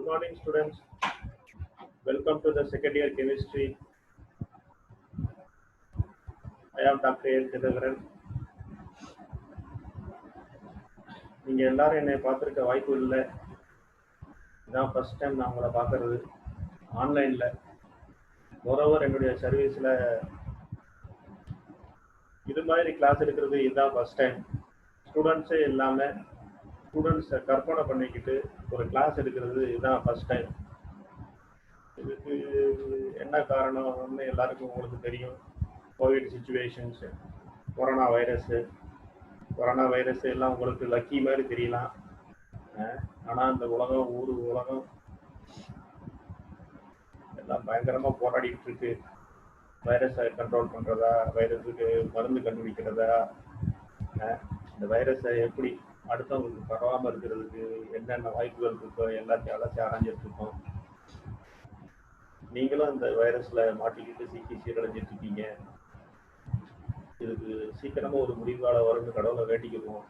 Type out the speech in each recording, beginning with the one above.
Good morning, students. Welcome to the second year chemistry. I am Dr. A. Thidakaran. நீங்கள் எல்லாரும் என்னை பார்த்துருக்க வாய்ப்பு இல்லை. இதான் ஃபர்ஸ்ட் டைம் நான் உங்களை பார்க்கறது ஆன்லைனில். மோரோவர் என்னுடைய சர்வீஸில் இது மாதிரி கிளாஸ் எடுக்கிறது இதுதான் ஃபர்ஸ்ட் டைம். ஸ்டூடெண்ட்ஸே இல்லாமல் ஸ்டூடெண்ட்ஸை கற்பனை பண்ணிக்கிட்டு ஒரு கிளாஸ் எடுக்கிறது இதுதான் ஃபர்ஸ்ட் டைம். இதுக்கு என்ன காரணம்னு எல்லாருக்கும் உங்களுக்கு தெரியும். கோவிட் சுச்சுவேஷன்ஸு, கொரோனா வைரஸ் எல்லாம் உங்களுக்கு லக்கி மாதிரி தெரியலாம். ஆனால் இந்த உலகம் உலகம் எல்லாம் பயங்கரமாக போராடிட்டு இருக்கு. வைரஸை கண்ட்ரோல் பண்ணுறதா, வைரஸுக்கு மருந்து கண்டுபிடிக்கிறதா, இந்த வைரஸை எப்படி அடுத்தவங்களுக்கு பரவாமல் இருக்கிறதுக்கு என்னென்ன வாய்ப்புகள் இருக்கோ எல்லாத்தையும் அழைச்சி ஆராய்ஞ்சிட்டு இருக்கோம். நீங்களும் இந்த வைரஸில் மாட்டிக்கிட்டு சிக்கி சீரடைஞ்சிட்டு இருக்கீங்க. இதுக்கு சீக்கிரமாக ஒரு முடிவாள வரும்னு கடவுளை வேண்டிக்குவோம்.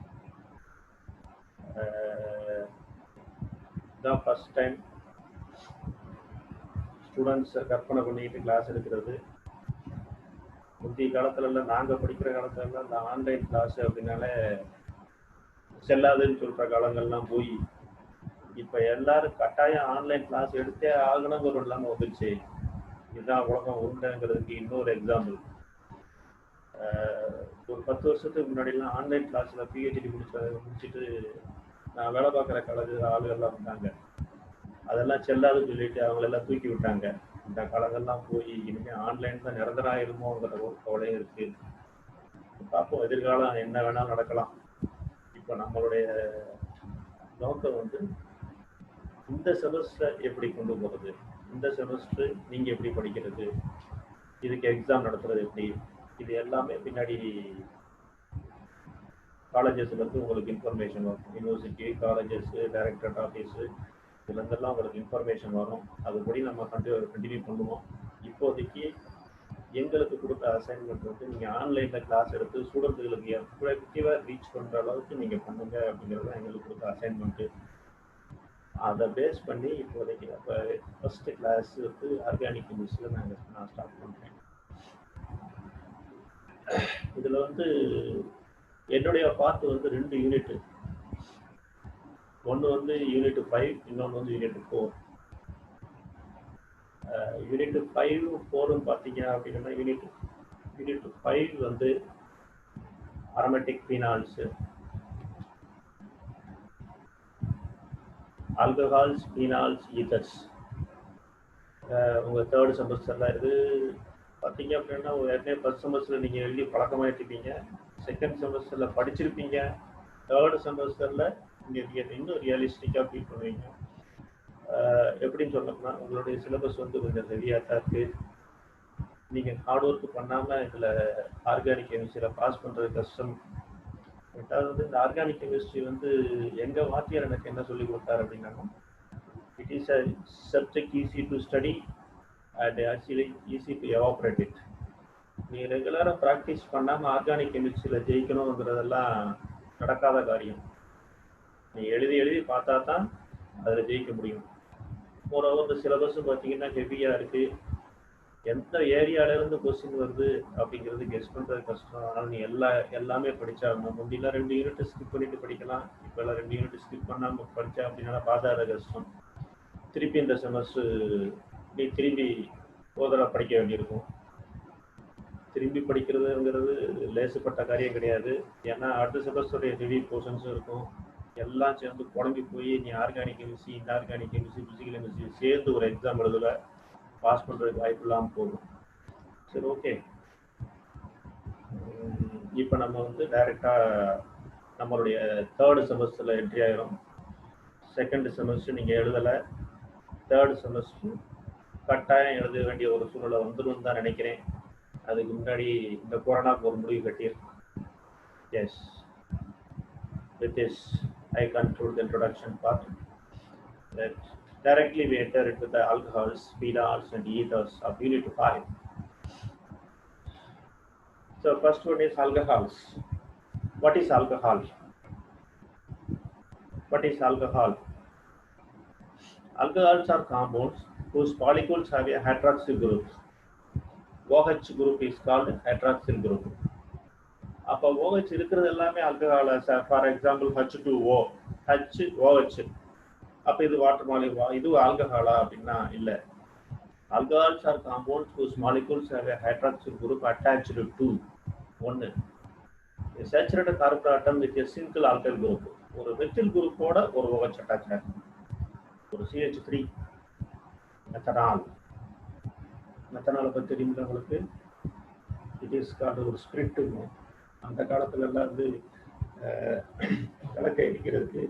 இதுதான் ஃபர்ஸ்ட் டைம் ஸ்டூடெண்ட்ஸை கற்பனை பண்ணிக்கிட்டு கிளாஸ் எடுக்கிறது. முந்தைய காலத்துலலாம் நாங்கள் படிக்கிற காலத்துலலாம் இந்த ஆன்லைன் கிளாஸ் அப்படின்னாலே செல்லாதுன்னு சொல்கிற காலங்கள்லாம் போய் இப்போ எல்லாரும் கட்டாயம் ஆன்லைன் கிளாஸ் எடுத்தே ஆகணுங்கிற இல்லாமல் வந்துடுச்சு. இதுதான் உலகம் உண்டுங்கிறதுக்கு இன்னொரு எக்ஸாம்பிள். ஒரு 10 வருஷத்துக்கு முன்னாடிலாம் ஆன்லைன் கிளாஸில் பிஹெச்டி முடிச்சுட்டு நான் வேலை பார்க்குற ஆளுகள்லாம் வந்தாங்க. அதெல்லாம் செல்லாதுன்னு சொல்லிட்டு அவங்களெல்லாம் தூக்கி விட்டாங்க. இந்த காலங்கள்லாம் போய் இனிமேல் ஆன்லைன் தான் நிரந்தரம் ஆயிருமோங்கிற ஒரு கவலையும் இருக்குது. பார்ப்போம், எதிர்காலம் என்ன வேணாலும் நடக்கலாம். இப்போ நம்மளுடைய நோக்கம் இந்த செமஸ்டர் எப்படி கொண்டு போகிறது, இந்த செமஸ்டர் நீங்கள் எப்படி படிக்கிறது, இதுக்கு எக்ஸாம் நடத்துறது எப்படி, இது எல்லாமே பின்னாடி காலேஜஸ்லேருந்து உங்களுக்கு இன்ஃபர்மேஷன் வரும். யூனிவர்சிட்டி, காலேஜஸ், டைரக்டரேட் ஆஃபீஸு, இதுலேருந்தெல்லாம் உங்களுக்கு இன்ஃபர்மேஷன் வரும். அதுபடி நம்ம கண்டினியூ பண்ணுவோம். இப்போதைக்கு எங்களுக்கு கொடுத்த அசைன்மெண்ட் நீங்கள் ஆன்லைனில் கிளாஸ் எடுத்து ஸ்டூடெண்ட்டுகளுக்கு எஃபெக்டிவாக ரீச் பண்ணுற அளவுக்கு நீங்கள் பண்ணுங்க அப்படிங்கிறது தான் எங்களுக்கு கொடுத்த அசைன்மெண்ட்டு. அதை பேஸ் பண்ணி இப்போதைக்கு அப்போ ஃபஸ்ட்டு கிளாஸ் ஆர்கானிக் கெமிஸ்ட்ரியில் நான் ஸ்டார்ட் பண்ணுறேன். இதில் என்னுடைய பார்ட் 2 யூனிட்டு. ஒன்று யூனிட் 5, இன்னொன்று யூனிட் 4. யூனிட் 5, 4ன்னு பார்த்தீங்க அப்படின்னா unit 5 aromatic phenols, alcohols, phenols, ethers. உங்கள் தேர்ட் செமஸ்டரில் இது பார்த்தீங்க அப்படின்னா ஏற்கனவே ஃபர்ஸ்ட் செமஸ்டரில் நீங்கள் எழுதி பழக்கமாகிட்டுருப்பீங்க, செகண்ட் செமஸ்டரில் படிச்சிருப்பீங்க, தேர்ட் செமஸ்டரில் நீங்கள் இன்னும் ரியலிஸ்டிக்காக ஃபீல் பண்ணுவீங்க. எப்படின்னு சொன்னோம்னா உங்களுடைய சிலபஸ் கொஞ்சம் ஹெவியாக தான் இருக்குது. நீங்கள் ஹார்ட் ஒர்க் பண்ணாமல் இதில் ஆர்கானிக் கெமிஸ்ட்ரியில் பாஸ் பண்ணுறது கஷ்டம். ரெண்டாவது இந்த ஆர்கானிக் கெமிஸ்ட்ரி எங்கள் வாத்தியார் எனக்கு என்ன சொல்லி கொடுத்தாரு அப்படின்னா, it is a subject easy to study and actually easy to evaporate it. நீங்கள் ரெகுலராக ப்ராக்டிஸ் பண்ணாமல் ஆர்கானிக் கெமிஸ்ட்ரியில் ஜெயிக்கணுங்கிறதெல்லாம் நடக்காத காரியம். நீங்கள் எழுதி பார்த்தா தான் அதில் ஜெயிக்க முடியும். மோரோவர் இந்த சிலபஸும் பார்த்தீங்கன்னா ஹெவியாக இருக்குது. எந்த ஏரியாவிலேருந்து கொஸ்டின் வருது அப்படிங்கிறது கெஸ் பண்ணுறது கஷ்டம். அதனால் நீ எல்லாமே படித்தாகணும். முந்திலாம் 2 யூனிட் ஸ்கிப் பண்ணிட்டு படிக்கலாம். இப்போல்லாம் 2 யூனிட் ஸ்கிப் பண்ணாமல் படித்தா அப்படின்னா பாஸ் ஆகிற கஷ்டம். திருப்பி இந்த செமஸ்டர் நீ திரும்பி போதரா படிக்க வேண்டியிருக்கும். திரும்பி படிக்கிறதுங்கிறது லேசுப்பட்ட காரியம் கிடையாது. ஏன்னா அடுத்த செமஸ்டருடைய ஹெவி போர்ஷன்ஸும் இருக்கும். எல்லாம் சேர்ந்து குழம்பி போய் நீ organic chemistry, inorganic chemistry, physical chemistry சேர்ந்து ஒரு எக்ஸாம் எழுதுல பாஸ் பண்ணுறதுக்கு வாய்ப்பு இல்லாமல் போகும். சரி, ஓகே. இப்போ நம்ம டைரெக்டாக நம்மளுடைய தேர்டு செமஸ்டரில் என்ட்ரி ஆகிரும். செகண்ட் செமஸ்டர் நீங்கள் எழுதலை, தேர்டு செமஸ்டர் கட்டாயம் எழுத வேண்டிய ஒரு சூழ்நிலை வந்துடும் தான் நினைக்கிறேன். அதுக்கு முன்னாடி இந்த கொரோனாவுக்கு ஒரு முடிவு கட்டியிருக்கோம். Yes, with this I conclude the introduction part. That directly we enter into the alcohols, phenols and ethers of unit 5. So first one is alcohols. What is alcohol? What is alcohol? Alcohols are compounds whose molecules have a hydroxyl group. OH group is called hydroxyl group. அப்போ OH இருக்கிறது எல்லாமே alcohol. For example H2O, HOH. அப்போ இது water molecule, இது ஆல்கஹாலா அப்படின்னா இல்லை. Alcohols are compounds whose molecules have a hydroxyl group attached to one a saturated carbon atom with a single alkyl group. ஒரு methyl குரூப்போட ஒரு OH அட்டாச் ஆகும். ஒரு CH3 மெத்தனால். மெத்தனாலை பற்றி தெரியுமா உங்களுக்கு? இட் இஸ் கால்டு ஒரு ஸ்பிரிட். அந்த காலத்துல எல்லாம் வந்து விளக்கை அடிக்கிறதுக்கு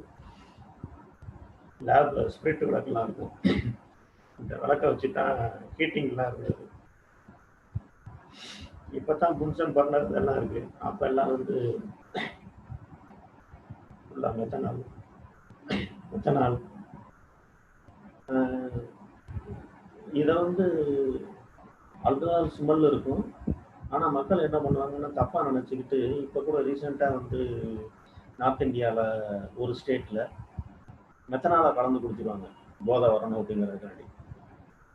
லேப்ல ஸ்பிரிட் விளக்கெல்லாம் இருக்கும். இந்த விளக்கை வச்சுதான் ஹீட்டிங்லாம் இருந்தது. இப்பதான் புன்சன் பர்னர் இதெல்லாம் இருக்கு. அப்ப எல்லாம் வந்து மெத்தனால். இதை வந்து ஆல்கஹால் ஸ்மெல் இருக்கும். ஆனால் மக்கள் என்ன பண்ணுவாங்கன்னா தப்பாக நினச்சிக்கிட்டு, இப்போ கூட ரீசெண்டாக வந்து நார்த் இந்தியாவில் ஒரு ஸ்டேட்டில் மெத்தனாலை கலந்து கொடுத்துருவாங்க போதை வரணும் அப்படிங்கிறதுக்காண்டி.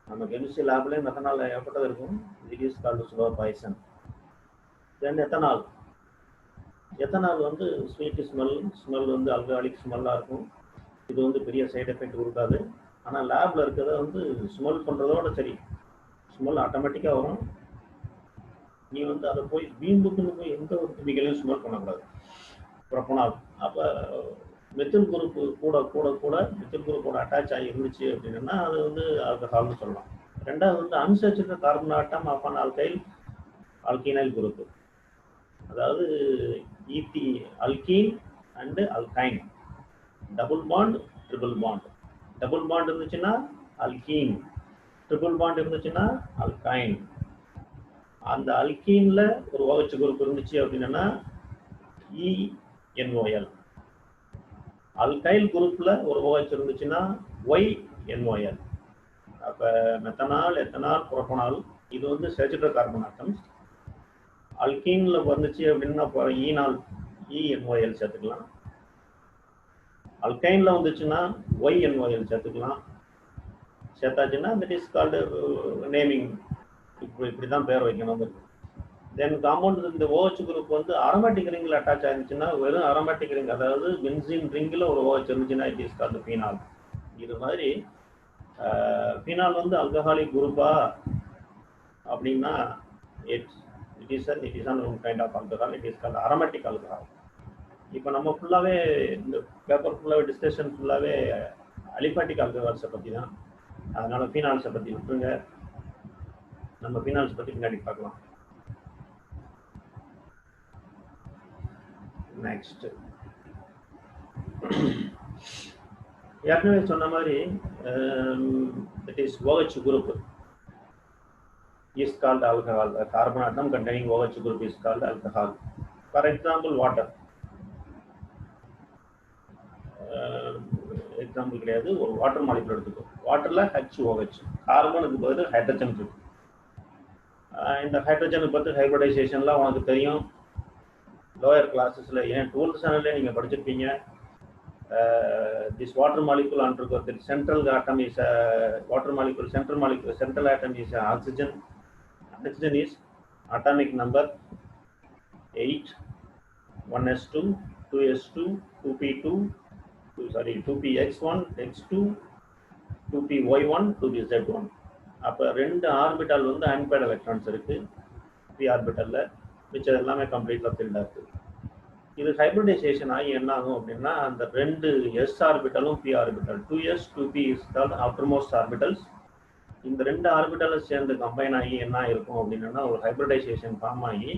நம்ம கெமிஸ்ட்ரி லேப்லேயே மெத்தனால் ஏற்பட்டது இருக்கும். It is called sugar poison. Then ethanol வந்து ஸ்வீட் ஸ்மெல் வந்து ஆல்கஹாலிக் ஸ்மெல்லாக இருக்கும். இது வந்து பெரிய சைடு எஃபெக்ட் கொடுக்காது. ஆனால் லேபில் இருக்கிறத வந்து ஸ்மெல் பண்ணுறதோட சரி, ஸ்மெல் ஆட்டோமேட்டிக்காக வரும். நீ வந்து அதை போய் வீம்புக்குன்னு போய் எந்த ஒரு கெமிக்கலையும் ஸ்மெல் பண்ணக்கூடாது. ப்ரொபனால். அப்போ மெத்தில் குரூப்பு கூட மெத்தில் குரூப்போட அட்டாச் ஆகி இருந்துச்சு அப்படின்னா அது வந்து ஆல்கஹால்னு சொல்லலாம். ரெண்டாவது வந்து unsaturated carbon atom of alkyl alkenyl group. அதாவது ஈத்தி alkene and alkyne. Double bond, triple bond. Double bond இருந்துச்சுன்னா அல்கீன், ட்ரிபிள் பாண்ட் இருந்துச்சுன்னா அல்கைன். அந்த அல்கீன்ல ஒரு OH குரூப் இருந்துச்சு அப்படின்னா ENOL. அல்கைல் குரூப்ல ஒரு OH இருந்துச்சுன்னா YNOL. அப்ப மெத்தனால், எத்தனால், புரோபனால் இது வந்து சேச்சுரேட்டட் கார்பன் ஆட்டம்ஸ். அல்கீன்ல வந்துச்சு அப்படின்னா ஈனால் ENOL சேர்த்துக்கலாம். அல்கைன்ல வந்துச்சுன்னா YNOL சேர்த்துக்கலாம். சேர்த்தாச்சுன்னா தட் இஸ் கால்டு நேமிங். இப்படி தான் பேர் வைக்கணும். தென் காம்பவுண்ட் இந்த OH குரூப் வந்து அரோமேட்டிக் ரிங்கில் அட்டாச் ஆயிருந்துச்சுன்னா வெறும் அரோமேட்டிக் ரிங், அதாவது பென்சீன் ரிங்கில் ஒரு OH இருந்துச்சுன்னா இட் இஸ் கால்டு ஃபீனால். இது மாதிரி ஃபீனால் வந்து ஆல்கஹாலிக் குரூப்பா அப்படின்னா it is one kind of alcohol. It is called aromatic alcohol. இப்போ நம்ம ஃபுல்லாகவே இந்த பேப்பர் ஃபுல்லாகவே டிஸ்கஷன் ஃபுல்லாகவே அலிஃபாட்டிக் ஆல்கஹால்ஸை பற்றி தான். அதனால ஃபீனால்ஸை பற்றி விட்டுருங்க. நம்ம ஃபீனால்ஸ் பற்றி பின்னாடி பார்க்கலாம். நெக்ஸ்ட் ஏற்கனவே சொன்ன மாதிரி it is OH group is called alcohol. Carbon atom containing OH group is called alcohol. For example water. Example கிடையாது, ஒரு வாட்டர் மாலிகுல் எடுத்துக்கோ. வாட்டர்ல HOH, கார்பனுக்கு பதில் ஹைட்ரஜன் இருக்கு. இந்த ஹைட்ரஜனுக்கு பதில் ஹைபிரிடைசேஷன்லாம் உனக்கு தெரியும். லோயர் கிளாஸஸ்ல ஏன் 12th ஸ்டாண்டர்ட்லேயே நீங்கள் படிச்சிருப்பீங்க. This water molecule undergo the central atom is a water molecule. Central atom is oxygen. Oxygen is atomic number 8, 1s2, 2s2, 2p2, 2px1, x2, 2py1, 2pz1. அப்போ 2 ஆர்பிட்டால் வந்து அன்பேட் எலக்ட்ரான்ஸ் இருக்கு p ஆர்பிட்டல்ல. மிச்சம் எல்லாமே கம்ப்ளீட்ல ஃபில்டா இருக்கு. இது hybridisation ஆகி என்ன ஆகும் அப்படின்னா அந்த 2 s ஆர்பிட்டலும் p orbital 2s 2p is called outermost orbitals. இந்த 2 ஆர்பிட்டலும் சேர்ந்து கம்பைன் ஆகி என்ன இருக்கும் அப்படின்னா ஒரு ஹைபிரிடைசேஷன் ஃபார்ம் ஆகி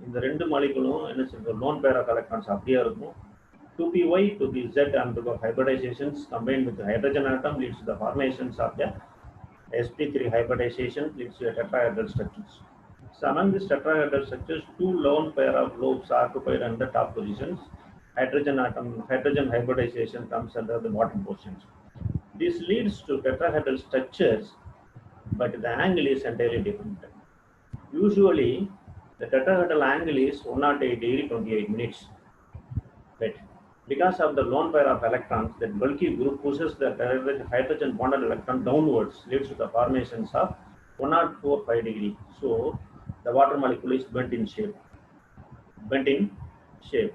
இந்த 2 மாலிகுலும் என்ன சொல்றது லோன் பேர் ஆஃப் எலக்ட்ரான்ஸ் அப்படியே இருக்கும். 2py 2pz undergo hybridizations combined with the hydrogen atom leads to the formations of the sp3 hybridization leads to a tetrahedral structures. So among these tetrahedral structures, 2 lone pair of lobes are occupied in the top positions. Hydrogen hybridization comes under the bottom positions. This leads to tetrahedral structures, but the angle is entirely different. Usually, the tetrahedral angle is 108 degree 28 minutes. Right. Because of the lone pair of electrons, that bulky group pushes the hydrogen bonded electron downwards, leads to the formations of 104.5 degree. So the water molecule is bent in shape. Bent in shape.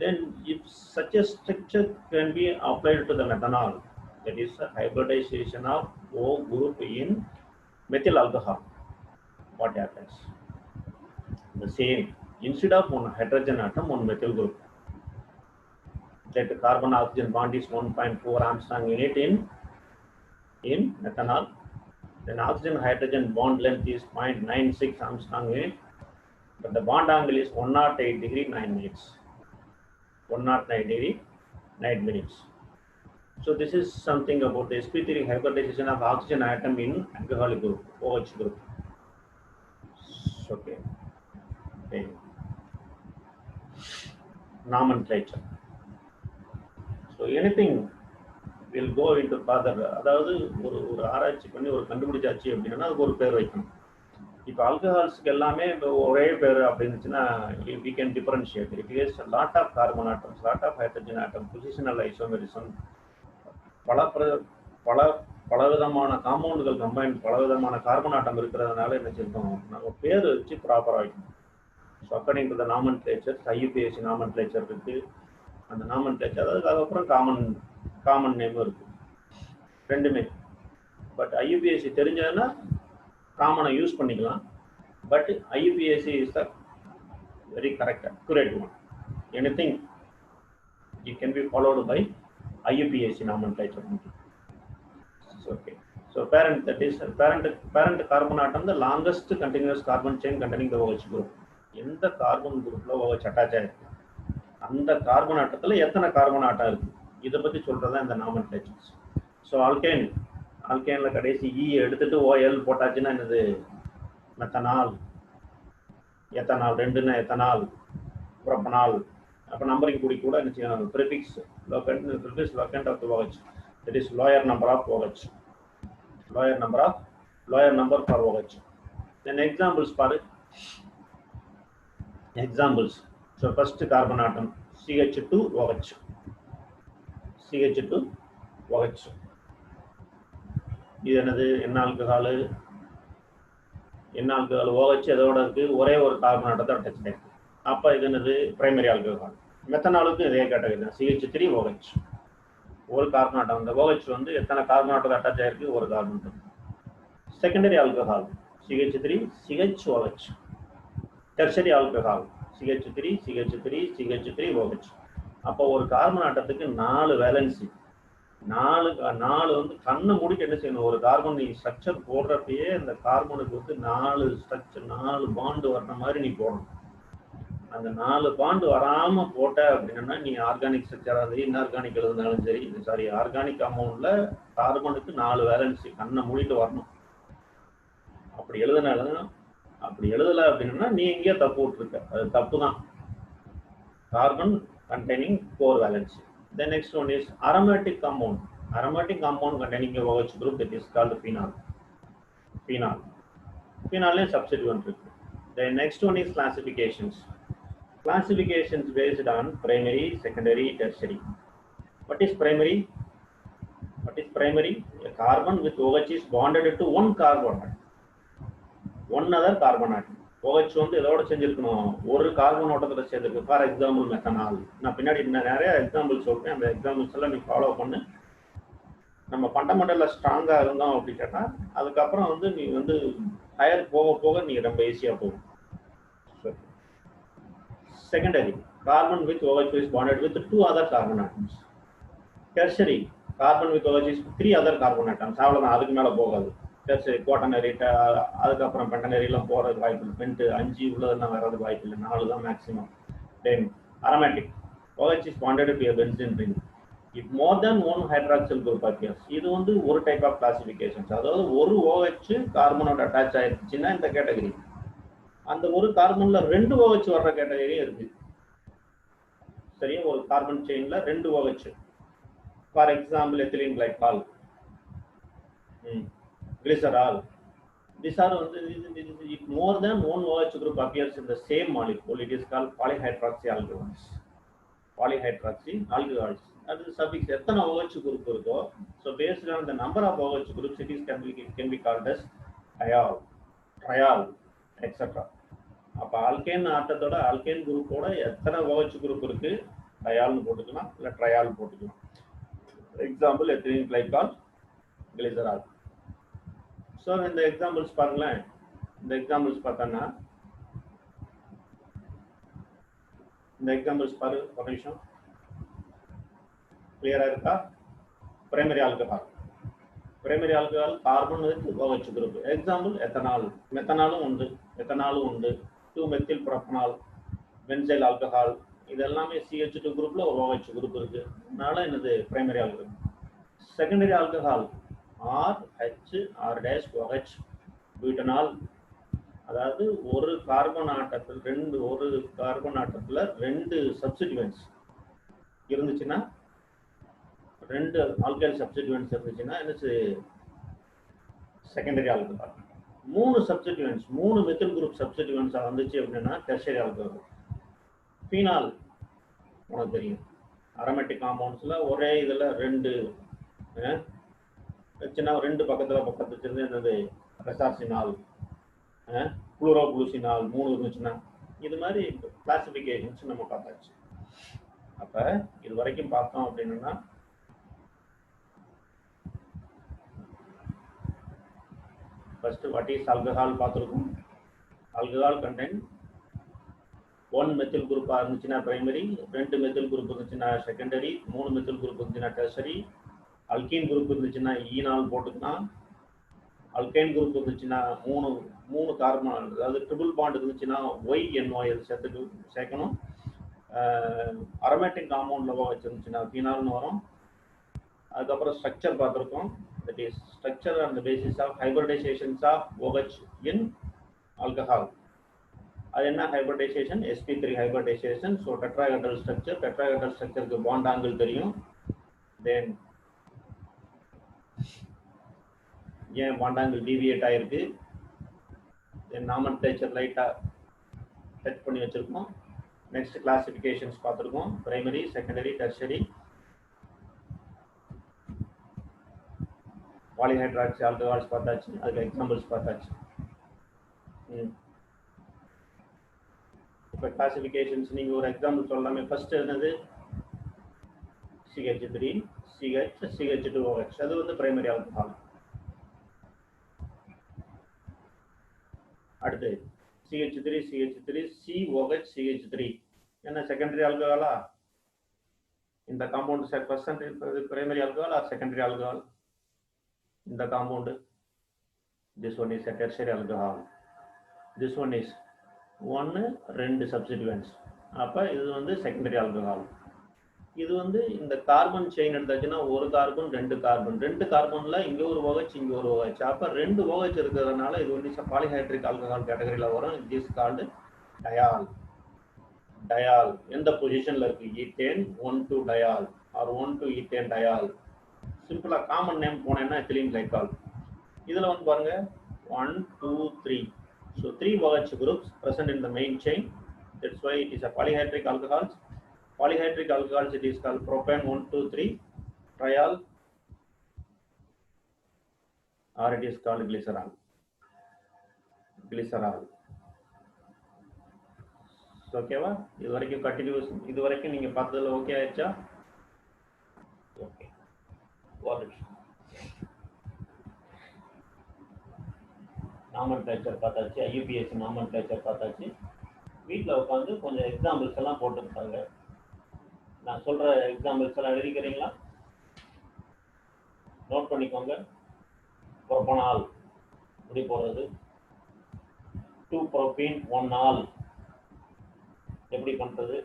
Then, if such a structure can be applied to the methanol, that is a hybridization of O group in methyl alcohol, what happens? The same. Instead of one hydrogen atom, one methyl group. That carbon oxygen bond is 1.4 Armstrong unit in methanol. Then oxygen hydrogen bond length is 0.96 Armstrong unit, but the bond angle is 108 degree 9 minutes. 109 degree 9 minutes. So this is something about the sp3 hybridization of oxygen atom in alcoholic group, OH group. Okay. Okay. Nomenclature. So anything will go into further. அதாவது ஒரு ஆராய்ச்சி பண்ணி ஒரு கண்டுபிடிச்சாச்சு அப்படின்னா அதுக்கு ஒரு பேர் வைக்கணும். இப்போ ஆல்கஹால்ஸ்க்கு எல்லாமே ஒரே பேர் அப்படின்னுச்சுன்னா we can differentiate. It is a lot of carbon atoms, lot of hydrogen atoms, positional isomerism, பலவிதமான காம்பவுண்டுகள் கம்பைன் பலவிதமான கார்பன் ஆட்டம் இருக்கிறதுனால என்ன செய்யணும், நம்ம பேர் வச்சு ப்ராப்பராக வைக்கணும். So according to the nomenclature, ஐயுபிஎஸ்சி nomenclature இருக்கு. அந்த நாமன்க்ளேச்சர் அதுக்கப்புறம் காமன் நேம் இருக்கு, ரெண்டுமே. பட் ஐயுபிஎஸ்சி தெரிஞ்சதுன்னா காமனை யூஸ் பண்ணிக்கலாம். But IUPAC is the very correct accurate one. Anything it can be followed by IUPAC nomenclature. Okay. So parent, that is parent carbon atom, the longest continuous carbon chain containing the OH group. எந்த carbon குரூப்ல OH attach ஆயிருக்கு, அந்த carbon ஆட்டத்துல எத்தனை carbon atom இருக்கு, இதை பத்தி சொல்றதா இந்த நாமென்க்ளேச்சர்ஸ். ஸோ ஆல்கேன்ல கடைசி E எடுத்துட்டு OL போட்டாச்சுன்னா என்னது, மெத்தனால். எத்தனால், ரெண்டுன்னா எத்தனால், புரோப்பனால். அப்போ நம்பரிங் கூடி கூட என்ன செய்யணும், prefix locant of OH, that is lower number of OH, lower number for OH. Then examples பாரு, examples. So first carbon atom CH2OH, CH2OH. இது என்னது, என்ன ஆல்கஹால் OH எதோட இருக்கு, ஒரே ஒரு கார்பன் ஆட்டத்தை அட்டாச் ஆயிருக்கு. அப்போ இது என்னது, பிரைமரி ஆல்கஹால். மெத்தனாலுக்கு இதே கேட்டகரி தான், CH3OH, ஒரு கார்பன் ஆட்டம். இந்த OH வந்து எத்தனை கார்பன் ஆட்டத்தை அட்டாச் ஆயிருக்கு, ஒரு carbon. Secondary alcohol CH3CHOH. Tertiary alcohol CH3OH. அப்போ ஒரு கார்பன் ஆட்டத்துக்கு 4 வேலன்சி, 4 வந்து கண்ணை மூடிட்டு என்ன செய்யணும், ஒரு கார்பன் நீ ஸ்ட்ரக்சர் போடுறப்பயே அந்த கார்பனுக்கு வந்து 4 ஸ்ட்ரக்சர், 4 பாண்டு வர்ற மாதிரி நீ போடணும். அந்த 4 பாண்டு வராம போட்ட அப்படின்னா நீ ஆர்கானிக் ஸ்ட்ரக்சரா சரி, இன்ஆர்கானிக் எழுதினாலும் சரி, சாரி ஆர்கானிக் காம்பவுண்ட்ல கார்பனுக்கு 4 வேலன்சி கண்ணை மூடிட்டு வரணும். அப்படி எழுதல அப்படின்னா நீ எங்கேயோ தப்பு விட்டுருக்க, அது தப்பு தான். Carbon containing 4 valency. The next one is aromatic compound. Aromatic compound containing a OH group, that is called phenol. Phenol is substituent. The next one is classifications. Classifications based on primary, secondary, tertiary. What is primary? A carbon with OH is bonded to one carbon atom, one other carbon atom. OH வந்து எதோட செஞ்சிருக்கணும், ஒரு carbon ஓட்டத்தில் சேர்ந்துருக்கு. For example methanol. நான் பின்னாடி நிறைய example சொல்றேன், அந்த எக்ஸாம்பிள்ஸ் எல்லாம் நீ ஃபாலோ பண்ணு. நம்ம ஃபண்டமெண்டல்ல ஸ்ட்ராங்கா இருந்தோம் அப்படி கேட்டால் அதுக்கப்புறம் வந்து நீ வந்து ஹையர் போக நீ ரொம்ப ஈஸியாக போகும். Secondary, carbon with OH is bonded with 2 other carbon atoms. Tertiary, carbon with OH is 3 other carbon atoms. அவ்வளோதான், அதுக்கு மேலே போகாது. tertiary, quaternary, அதுக்கப்புறம் பென்டனரிலாம் போகிறதுக்கு வாய்ப்பு இல்லை. பென்ட்டு 5 உள்ளதெல்லாம் வர்றதுக்கு வாய்ப்பு இல்லை, 4 தான் maximum. Then aromatic, OH is bonded to a benzene ring. If more than one hydroxyl group appears, இது வந்து ஒரு டைப் ஆஃப் கிளாசிஃபிகேஷன்ஸ். அதாவது ஒரு OH கார்பனோட அட்டாச் ஆயிடுச்சுன்னா இந்த கேட்டகரி, அந்த ஒரு கார்பன்ல 2 OH வர்ற கேட்டகரியும் இருக்கு. சரியா, ஒரு கார்பன் செயின்ல 2 OH. For example ethylene glycol, glycerol. These are if more than one OH group appears in the same molecule, it is called polyhydroxy alcohols. polyhydroxy alcohols. அது suffix எத்தனை OH group இருக்கோ, so based on the number of OH groups it is can be called as diol, triol, etc. அப்ப alkane ஆட்டத்தோட alkane குரூப்போட எத்தனை OH group இருக்கு, டயால்னு போட்டுக்கலாம் இல்ல ட்ரையால் போட்டுக்கலாம். Example ethylene glycol, glycerol. So இந்த எக்ஸாம்பிள்ஸ் பாருங்களேன். இந்த எக்ஸாம்பிள்ஸ் பார்த்தோன்னா இந்த எக்ஸாம்பிள்ஸ் பாரு ஒரு நிமிஷம். கிளியரா இருக்கா? Primary alcohol. Primary alcohol carbon with OH group. Example ethanol. மெத்தனாலும் உண்டு, எத்தனாலும் உண்டு. 2-மெத்தில் ப்ரோபனால், பென்சைல் ஆல்கஹால், இது எல்லாமே CH2 குரூப்ல ஒரு OH குரூப் இருக்கு. அதனால என்னது primary alcohol. Secondary alcohol RH, OH, butanol. அதாவது ஒரு கார்பன் ஆட்டத்தில் ஒரு கார்பன் ஆட்டத்தில் 2 சப்ஸ்டிட்யூயன்ட்ஸ் இருந்துச்சுன்னா, 2 ஆல்கைல் சப்ஸ்டிட்யூயன்ட்ஸ் இருந்துச்சுன்னா என்னது செகண்டரி ஆல்கஹால். 3 சப்ஸ்டிட்யூயன்ட்ஸ், 3 மெத்தில் குரூப் சப்ஸ்டிட்யூயன்ட்ஸ் வந்துச்சு அப்படின்னா டெர்ஷியரி ஆல்கஹால். ஃபீனால் உனக்கு தெரியும், அரோமேட்டிக் காம்பவுண்ட்ஸ்ல ஒரே இதுல 2 சின்ன 2 பக்கத்துல வச்சிருந்து என்னது ரெசார்சினால், குளோரோபுளூசினால் 3 இருந்துச்சுன்னா, இது மாதிரி கிளாசிபிகேஷன்ஸ் நம்ம பார்த்தாச்சு. அப்ப இது வரைக்கும் பார்த்தோம் அப்படின்னா ஃபர்ஸ்ட் வாட் இஸ் ஆல்கஹால் பார்த்துருக்கோம். ஆல்கஹால் கண்டென்ட் 1 மெத்தில் குரூப்பா இருந்துச்சுன்னா பிரைமரி, 2 மெத்தில் குரூப் இருந்துச்சுன்னா செகண்டரி, 3 மெத்தில் குரூப் இருந்துச்சுன்னா டெர்ஷரி. அல்கீன் குரூப் இருந்துச்சுன்னா ஈனால் போட்டுக்கலாம். அல்கைன் குரூப் இருந்துச்சுன்னா 3 கார்பன், அதாவது ட்ரிபிள் பாண்ட் இருந்துச்சுன்னா YNOL சேர்க்கணும். அரோமேட்டிக் காம்பவுண்ட்ல வச்சிருந்துச்சுன்னா ஃபீனால்னு வரும். அதுக்கப்புறம் ஸ்ட்ரக்சர் பார்த்துருக்கோம். That is structure on the basis of hybridisations of OH in alcohol. அது என்ன hybridisation? sp3 hybridisation. So tetrahedral structure, tetrahedral ஸ்ட்ரக்சருக்கு bond angle தெரியும். தென் ஏன் பாண்ட் ஆங்கிள் டீவியேட் ஆயிருக்கு, தென் நாமன்கிளேச்சர் லைட்டா டச் பண்ணி வச்சிருக்கோம். நெக்ஸ்ட் கிளாசிஃபிகேஷன்ஸ் பார்த்துருக்கோம். Primary, secondary, tertiary. Polyhydroxy alcohols பார்த்தாச்சு, அதுக்கு எக்ஸாம்பிள்ஸ் பார்த்தாச்சு. இப்போ கிளாசிஃபிகேஷன்ஸ் நீங்கள் ஒரு எக்ஸாம்பிள் சொல்லலாமே. ஃபர்ஸ்ட் என்னது? CH3, CH, CH2OH. அது வந்து பிரைமரி ஆல்கஹால். அடுத்து CH3, COH, CH3 என்ன செகண்டரி ஆல்கஹாலா? இந்த காம்பவுண்ட் பர்சன்ட் இருக்கிறது primary alcohol or secondary alcohol? இந்த compound, this one is a tertiary alcohol, this one is 1-2 substituents. அப்ப இது வந்து செகண்டரி ஆல்கஹால். இது வந்து இந்த கார்பன் செயின் எடுத்தாச்சுன்னா ஒரு கார்பன் 2 கார்பன், 2 கார்பன்ல இங்க ஒரு OH இங்க ஒரு OH. அப்ப 2 OH இருக்கிறதுனால இது வந்து பாலிஹைட்ரிக் ஆல்கஹால் கேட்டகரியில வரும். It is called diol. Diol எந்த பொசிஷன்ல இருக்கு? Ethane 1,2 diol or 1,2 ethane diol. சிம்பிளா காமன் நேம் போனேன்னா எத்திலீன் கிளைகால். இதுல வந்து பாருங்க 1, 2, 3. So 3 OH groups present in the main chain. That's why it is a polyhydric alcohols. Polyhydric alcohols, it is called propane 1, 2, 3 triol, or it is called glycerol. Glycerol. So ஓகேவா? இது வரைக்கும் continuous, இது வரைக்கும் நீங்க பார்த்ததுல ஓகே ஆயிடுச்சா? Okay. Nomenclature பார்த்தாச்சு, IUPAC nomenclature பார்த்தாச்சு. வீட்டில் உட்காந்து கொஞ்சம் எக்ஸாம்பிள்ஸ் எல்லாம் போட்டுருக்காங்க. நான் சொல்ற எக்ஸாம்பிள்ஸ் எல்லாம் எழுதிக்கிறீங்களா? நோட் பண்ணிக்கோங்க. ப்ரோபனால் இப்படி போடுறது, 2-propene 1-ol எப்படி பண்றது,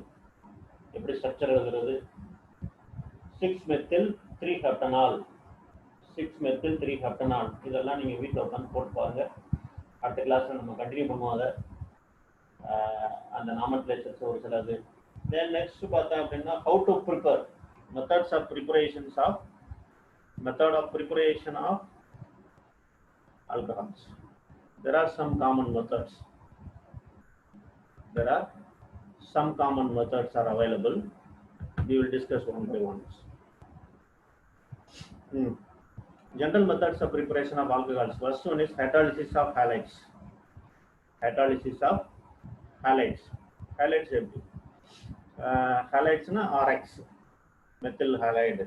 எப்படி ஸ்ட்ரக்சர் எழுதுறது, 6-methyl 3-heptanol, 6-methyl 3-heptanol. இதெல்லாம் நீங்க வீட்டில் உட்காந்து போட்டு பாருங்க. அடுத்த கிளாஸ்ல நம்ம கண்டினியூ பண்ணுவோம் அதை, அந்த நாமன்கிளேச்சர்ஸ் ஒரு சிலது. Then next பார்த்தா அப்படின்னா how to prepare, methods of preparations of, method of preparation of alcohols. There are some common methods. There are some common methods are available. We will discuss one by one. General methods of preparation of alcohols. First one is hydrolysis of halides. Hydrolysis of halides. Halides எப்படி? Halides-na RX, methyl halide,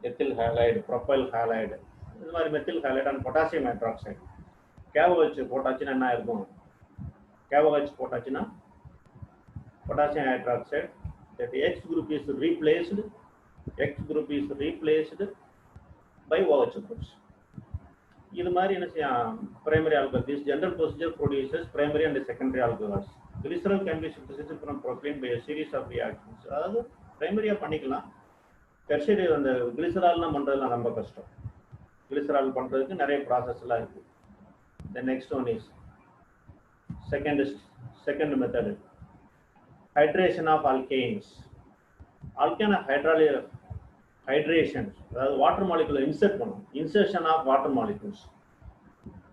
ethyl halide, propyl halide. இது மாதிரி methyl halide and potassium hydroxide. KOH போட்டாச்சுன்னா என்ன இருக்கும்? KOH போட்டாச்சுன்னா potassium hydroxide. That X group is replaced. X group is replaced by OH groups. இது மாதிரி என்ன செய்யும்? Primary alcohol. This general procedure produces primary and secondary alcohols. Glycerol can be synthesized from propylene by a series of reactions. அதாவது பிரைமரியா பண்ணிக்கலாம். Tertiary அந்த கிளிசரால்லாம் பண்றதுலாம் ரொம்ப கஷ்டம். Glycerol பண்றதுக்கு நிறைய ப்ராசஸ் எல்லாம் இருக்கு. The next one is second method. Hydration of alkanes. Alkane hydration, அதாவது வாட்டர் மாலிகுலை இன்சர்ட் பண்ணும். Insertion of water molecules.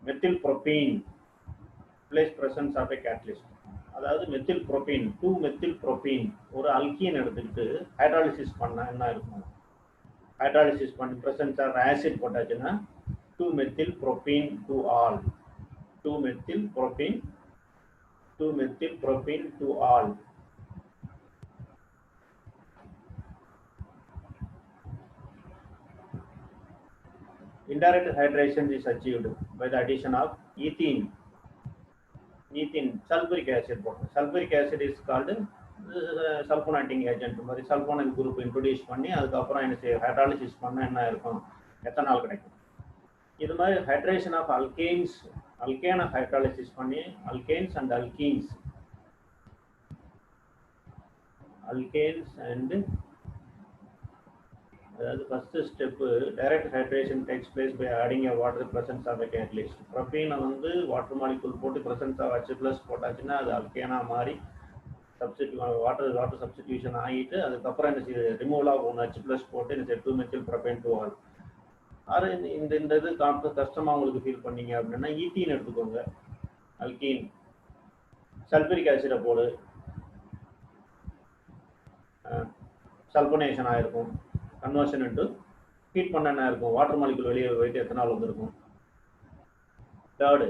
Methyl propene place presence of a catalyst. அதாவது மெத்தில் புரோபீன் 2 மெத்தில் புரோபீன் ஒரு அல்கீன் எடுத்துக்கிட்டு hydrolysis பண்ணா என்ன இருக்கும்? ஹைட்ராலிசிஸ் பண்ணி presence of acid போட்டாச்சுன்னா 2 methyl propene two ol 2 methyl propene two ol. Indirect hydration is achieved by the addition of ethene, sulfuric acid. Sulfuric acid is called sulfonating agent. மாதிரி sulphonic group introduce பண்ணி அதுக்கப்புறம் என்ன செய்ய hydrolysis பண்ணால் என்ன இருக்கும்? Ethanol கிடைக்கும். இது மாதிரி ஹைட்ரேஷன் ஆஃப் அல்கேனை ஹைட்ராலிசிஸ் பண்ணி அல்கேன்ஸ் அண்ட் அல்கீன்ஸ் அண்ட் அதாவது first step direct hydration takes place by adding a water presence of a catalyst. ப்ரோபீனை வந்து வாட்டர் மாலிகுல் போட்டு பிரசன்ஸ் ஆஃப் H+ போட்டாச்சுன்னா அது அல்கேனா மாறி வாட்டர் சப்ஸ்டிடியூஷன் ஆகிட்டு அதுக்கப்புறம் என்ன செய்யுது? ரிமூவல் ஆஃப் 1 H+ போட்டு என்ன செய்ய 2 மெத்தில் ப்ரோபேன் டு ஆல். அது இந்த இது கஷ்டமாக உங்களுக்கு ஃபீல் பண்ணீங்க அப்படின்னா ஈத்தீன் எடுத்துக்கோங்க. அல்கீன் சல்ஃபரிக் ஆசிடை போடு, சல்பனேஷன் ஆகிருக்கும். கன்வர்ஷன் இன்டு ஹீட் பண்ண என்ன இருக்கும்? வாட்டர் மாலிகுல் வெளியே போயிட்டு எத்தனால் வந்திருக்கும். Third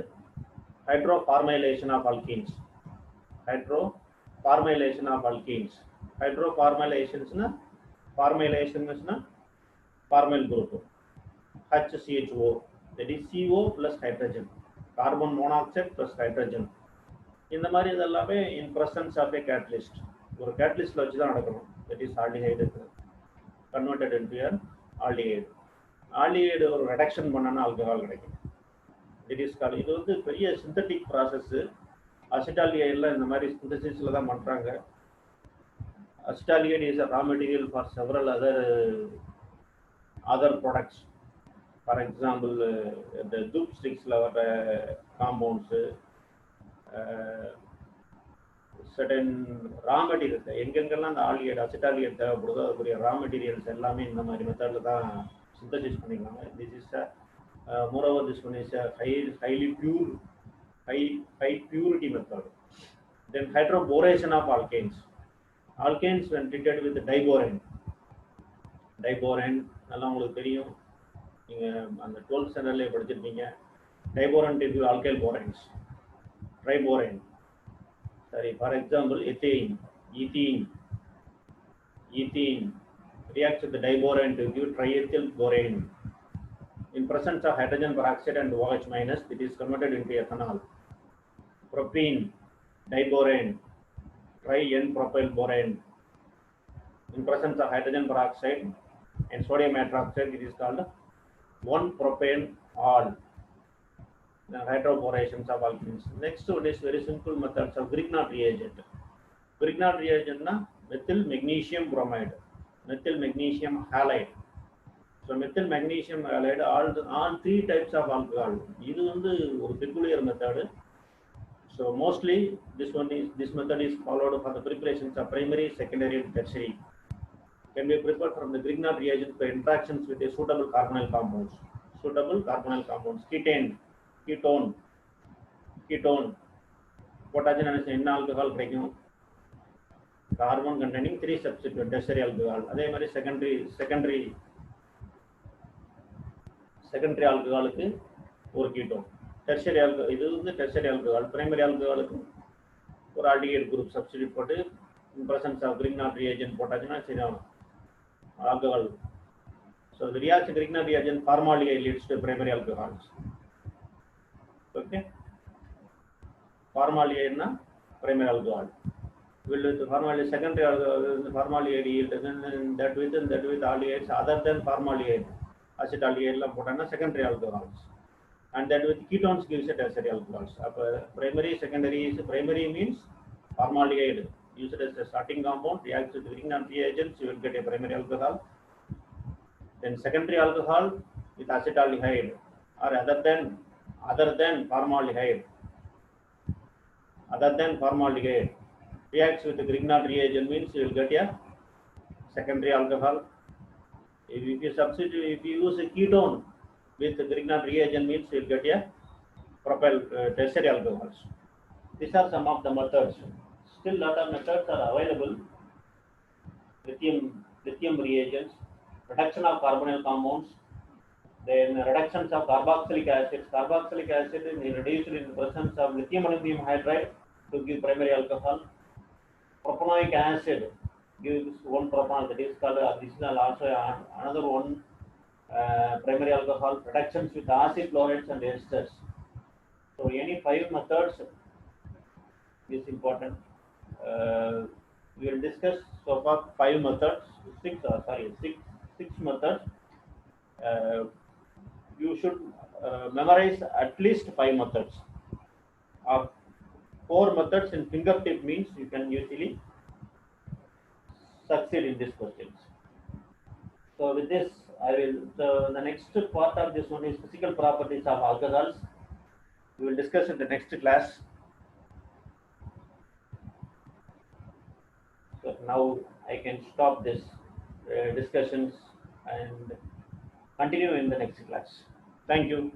hydroformylation of alkenes. ஹைட்ரோஃபார்மைலேஷன்ஸ்னா formyl group HCHO, that is CO plus hydrogen, carbon monoxide plus hydrogen. இந்த மாதிரி இதெல்லாமே in presence of a catalyst. ஒரு கேட்டலிஸ்ட்ல வச்சு தான் நடக்கணும். That is aldehyde converted into an aldehyde. Aldehyde ஒரு ரெடக்ஷன் பண்ணனா ஆல்கஹால் கிடைக்கும். It is call. இது வந்து பெரிய சிந்தட்டிக் ப்ராசஸ். அசிட்டால்டிஹைட்ல இந்த மாதிரி சிந்தசிஸ்ல தான் பண்றாங்க. Acetaldehyde is a raw material for several other products. For example, the dupe sticks compounds, certain raw materials. எங்கெங்கெல்லாம் அந்த ஆல்டிஹைடு அசிட்டால்டிஹைடு தேவைப்படுதோ அதுக்குரிய ரா மெட்டீரியல்ஸ் எல்லாமே இந்த மாதிரி மெத்தடில் தான் சிந்தசிஸ் பண்ணிக்கலாம். This is moreover this one is a highly pure, high purity method. Then hydroboration of alkanes. Alkanes when treated with diborane எல்லாம் உங்களுக்கு தெரியும். நீங்கள் அந்த 12th ஸ்டாண்டர்ட்லேயே படிச்சிருப்பீங்க. டைபோரன் டிஃப்யூ ஆல்கைல் போரேன்ஸ், ட்ரைபோரேன். சரி, for example ethene reacts with the diborane to give triethyl borane. In presence of hydrogen peroxide and OH minus, it is converted into ethanol. Propene, diborane, tri-N-propyl borane. In presence of hydrogen peroxide and sodium hydroxide, it is called 1-propane all. The hydroborations of alkenes. Next one is very simple methods of Grignard reagent. Grignard reagent na methyl magnesium bromide, methyl magnesium halide. So methyl magnesium halide, all three types of alcohol. இது வந்து ஒரு peculiar method. So mostly this method is followed for the preparations of primary, secondary and tertiary. Can be prepared from the Grignard reagent by interactions with a suitable carbonyl compounds. ketone போட்டாச்சுன்னா என்ன alcohol கிடைக்கும்? carbon containing 3 substituent tertiary alcohol. அதே மாதிரி secondary alcoholக்கு ஒரு ketone. tertiary alcohol இது வந்து tertiary alcohol. primary alcoholக்கு ஒரு aldehyde group substitute போட்டு in presence of Grignard reagent போட்டாச்சுன்னா சரியாகும் alcohol. So the reaction Grignard reagent formaldehyde leads to primary alcohols. Okay, formaldehyde na primary alcohol. Will with formaldehyde secondary alcohol, formaldehyde yield, then that with aldehydes other than formaldehyde, acetaldehyde la potana secondary alcohols, and that with ketones gives a tertiary alcohols. Primary, secondary is primary means formaldehyde used as a starting compound reacts with Grignard reagents, you will get a primary alcohol. Then secondary alcohol with acetaldehyde or other than formaldehyde reacts with the Grignard reagent means you will get a secondary alcohol. If you use a ketone with the Grignard reagent means you will get a tertiary alcohols. These are some of the methods. Still lot of methods are available. Lithium reagents, reduction of carbonyl compounds, then reductions of carboxylic acid. Carboxylic acid is reduced in the presence of lithium aluminum hydride to give primary alcohol. Propanoic acid gives one propanol, that is called additional also another one primary alcohol. Reductions with acid chlorides and esters. So any 5 methods is important. We will discuss so far 5 methods, 6 methods. You should memorize at least 5 methods. 4 methods in fingertip means you can usually succeed in these questions. So with this, the next part of this one is physical properties of alcohols. We will discuss in the next class. So now I can stop this discussions and continue in the next class. Thank you.